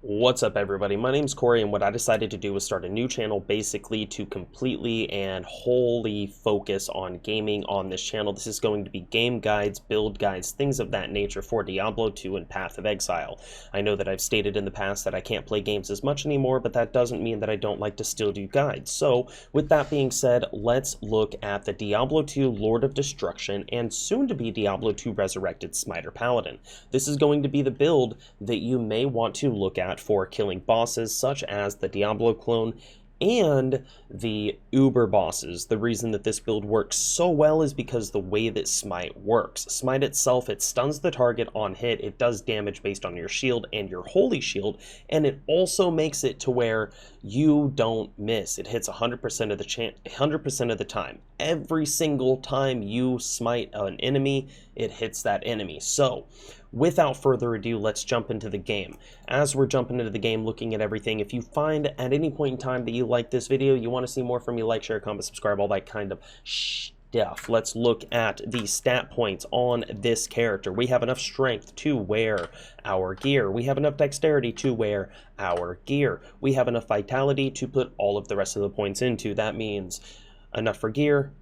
What's up, everybody? My name's Corey, and what I decided to do was start a new channel basically to completely and wholly focus on gaming on this channel. This is going to be game guides, build guides, things of that nature for Diablo 2 and Path of Exile. I know that I've stated in the past that I can't play games as much anymore, but that doesn't mean that I don't like to still do guides. So, with that being said, let's look at the Diablo 2 Lord of Destruction and soon-to-be Diablo 2 Resurrected Smiter Paladin. This is going to be the build that you may want to look at for killing bosses such as the Diablo clone and the Uber bosses. The reason that this build works so well is because the way that Smite works. Smite itself, it stuns the target on hit, it does damage based on your shield and your holy shield, and it also makes it to where you don't miss. It hits 100% of the 100% of the time. Every single time you smite an enemy, it hits that enemy. So, without further ado, let's jump into the game. As we're jumping into the game, looking at everything, if you find at any point in time that you like this video, you want to see more from me, like, share, comment, subscribe, all that kind of stuff. Let's look at the stat points on this character. We have enough strength to wear our gear. We have enough dexterity to wear our gear. We have enough vitality to put all of the rest of the points into. That means enough for gear,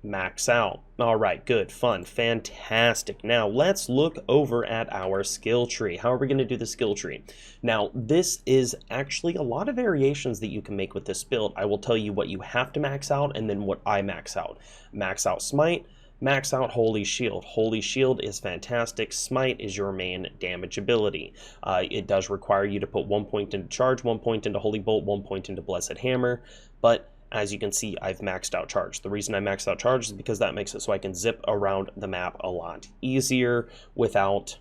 max out. All right, good, fun, fantastic. Now let's look over at our skill tree. How are we going to do the skill tree? Now, this is actually a lot of variations that you can make with this build. I will tell you what you have to max out and then what I max out. Max out Smite, max out Holy Shield. Holy Shield is fantastic. Smite is your main damage ability. It does require you to put 1 point into Charge, 1 point into Holy Bolt, 1 point into Blessed Hammer, but as you can see, I've maxed out Charge. The reason I maxed out Charge is because that makes it so I can zip around the map a lot easier without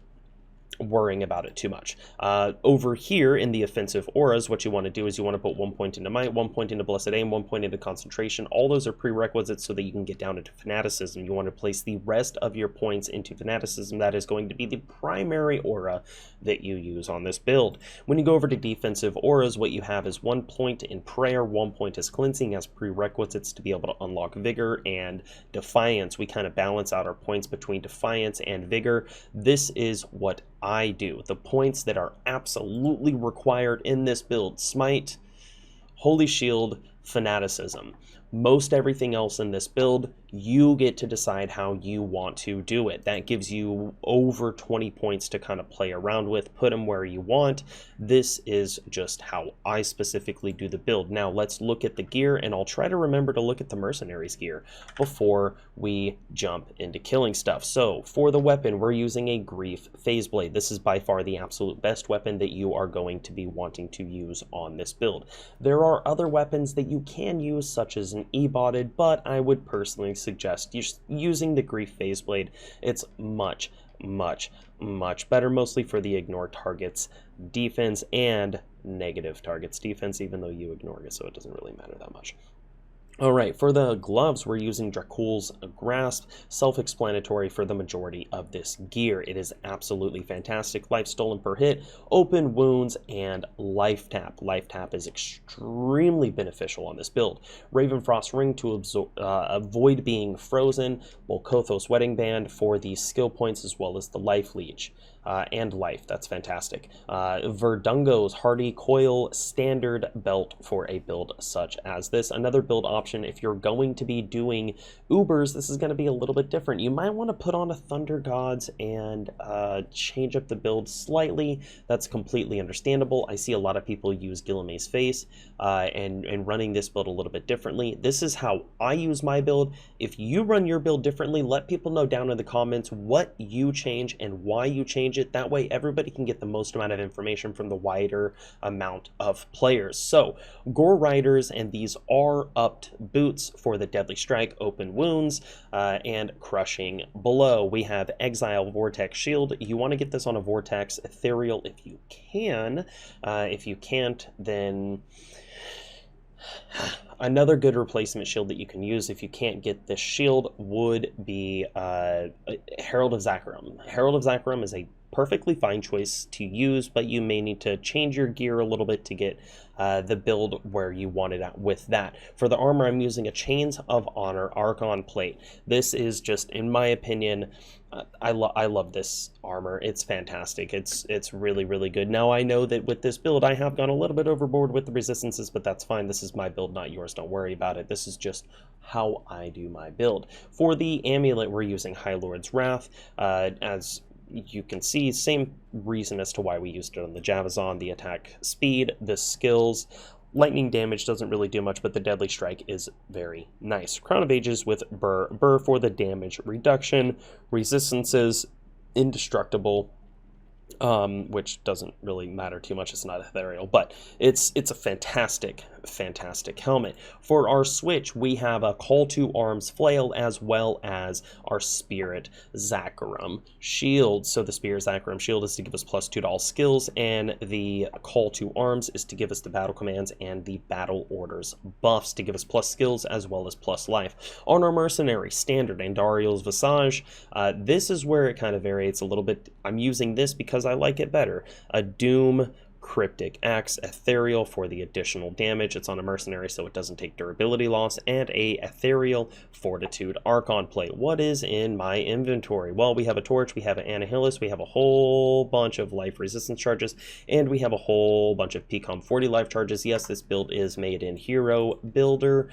worrying about it too much. Over here in the offensive auras, what you want to do is you want to put 1 point into Might, 1 point into Blessed Aim, 1 point into Concentration. All those are prerequisites so that you can get down into Fanaticism. You want to place the rest of your points into Fanaticism. That is going to be the primary aura that you use on this build. When you go over to defensive auras, what you have is 1 point in Prayer, 1 point as Cleansing as prerequisites to be able to unlock Vigor and Defiance. We kind of balance out our points between Defiance and Vigor. This is what I do. The points that are absolutely required in this build: Smite, Holy Shield, Fanaticism. Most everything else in this build, you get to decide how you want to do it. That gives you over 20 points to kind of play around with, put them where you want. This is just how I specifically do the build. Now let's look at the gear, and I'll try to remember to look at the mercenaries gear before we jump into killing stuff. So for the weapon, we're using a Grief Phase Blade. This is by far the absolute best weapon that you are going to be wanting to use on this build. There are other weapons that you can use, such as an E-botted, but I would personally suggest using the Grief Phase Blade. It's much better, mostly for the ignore targets defense and negative targets defense, even though you ignore it, so it doesn't really matter that much. Alright, for the gloves, we're using Dracul's Grasp, self-explanatory for the majority of this gear. It is absolutely fantastic. Life stolen per hit, open wounds, and life tap. Life tap is extremely beneficial on this build. Ravenfrost Ring to avoid being frozen, Molkothos Wedding Band for the skill points as well as the life leech. And life, that's fantastic. Verdungo's Hardy Coil Standard Belt for a build such as this. Another build option, if you're going to be doing Ubers, this is going to be a little bit different. You might want to put on a Thunder Gods and change up the build slightly. That's completely understandable. I see a lot of people use Guillemets Face and running this build a little bit differently. This is how I use my build. If you run your build differently, let people know down in the comments what you change and why you change it. That way everybody can get the most amount of information from the wider amount of players. So Gore Riders, and these are upped boots for the Deadly Strike, open wounds, and crushing blow. We have Exile Vortex Shield. You want to get this on a Vortex Ethereal if you can. If you can't, then another good replacement shield that you can use if you can't get this shield would be Herald of Zakarum. Herald of Zakarum is a perfectly fine choice to use, but you may need to change your gear a little bit to get the build where you want it at with that. For the armor, I'm using a Chains of Honor Archon plate. This is just, in my opinion, I love this armor. It's fantastic. It's really, really good. Now, I know that with this build, I have gone a little bit overboard with the resistances, but that's fine. This is my build, not yours. Don't worry about it. This is just how I do my build. For the amulet, we're using High Lord's Wrath. As you can see, same reason as to why we used it on the Javazon, the attack speed, the skills. Lightning damage doesn't really do much, but the Deadly Strike is very nice. Crown of Ages with Burr. Burr for the damage reduction. Resistances, indestructible, which doesn't really matter too much. It's not ethereal, but it's a fantastic helmet. For our switch, we have a Call to Arms flail as well as our Spirit Zakarum shield. So the Spirit Zakarum shield is to give us +2 to all skills, and the Call to Arms is to give us the battle commands and the battle orders buffs to give us plus skills as well as plus life. On our Mercenary, Standard Andariel's Visage, this is where it kind of varies a little bit. I'm using this because I like it better. A Doom Cryptic Axe Ethereal for the additional damage. It's on a Mercenary, so it doesn't take durability loss, and a Ethereal Fortitude Archon plate. What is in my inventory? Well, we have a torch, we have an Anahilus, we have a whole bunch of life resistance charges, and we have a whole bunch of PCOM 40 life charges. Yes, this build is made in Hero Builder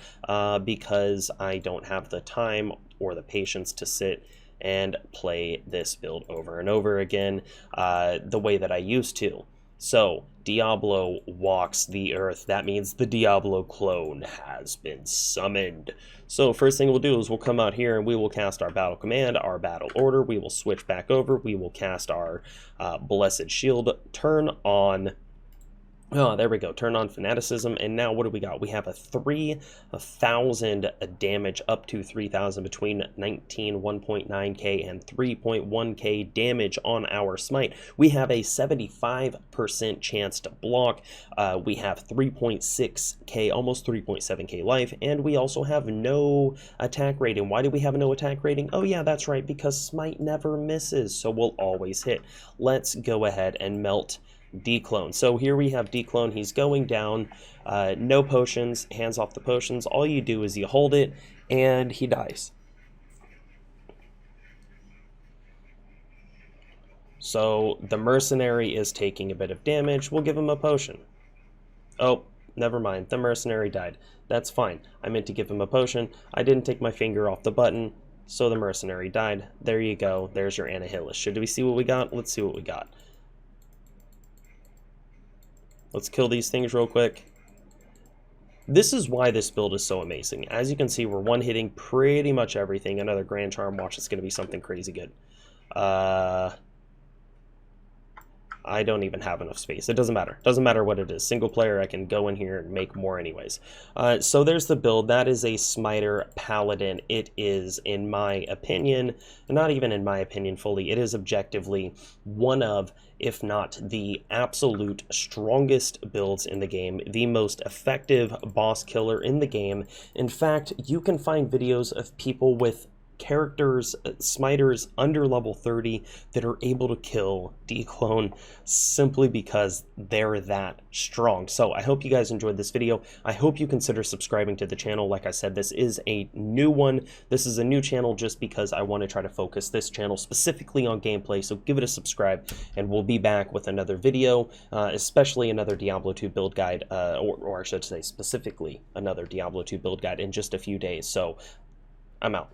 because I don't have the time or the patience to sit and play this build over and over again the way that I used to. So, Diablo walks the earth. That means the Diablo clone has been summoned. So, first thing we'll do is we'll come out here and we will cast our battle command, our battle order. We will switch back over. We will cast our Blessed Shield, turn on... Oh, there we go. Turn on Fanaticism, and now what do we got? We have a 3,000 damage up to 3,000 between 1.9k and 3.1k damage on our Smite. We have a 75% chance to block. We have 3.6k, almost 3.7k life, and we also have no attack rating. Why do we have no attack rating? Oh yeah, that's right, because Smite never misses, so we'll always hit. Let's go ahead and melt Declone. So here we have Declone. He's going down. No potions. Hands off the potions. All you do is you hold it, and he dies. So the Mercenary is taking a bit of damage. We'll give him a potion. Oh, never mind. The Mercenary died. That's fine. I meant to give him a potion. I didn't take my finger off the button, so the Mercenary died. There you go. There's your Anahilus. Should we see what we got? Let's see what we got. Let's kill these things real quick. This is why this build is so amazing. As you can see, we're one-hitting pretty much everything. Another Grand Charm. Watch, it's going to be something crazy good. I don't even have enough space. It doesn't matter. Doesn't matter what it is. Single player, I can go in here and make more anyways. So there's the build. That is a Smiter Paladin. It is, in my opinion, not even in my opinion fully, it is objectively one of, if not the absolute strongest builds in the game, the most effective boss killer in the game. In fact, you can find videos of people with characters, Smiters under level 30 that are able to kill Declone simply because they're that strong. So I hope you guys enjoyed this video. I hope you consider subscribing to the channel. Like I said, this is a new one. This is a new channel just because I want to try to focus this channel specifically on gameplay. So give it a subscribe, and we'll be back with another video, especially another Diablo 2 build guide, or I should say specifically another Diablo 2 build guide in just a few days. So I'm out.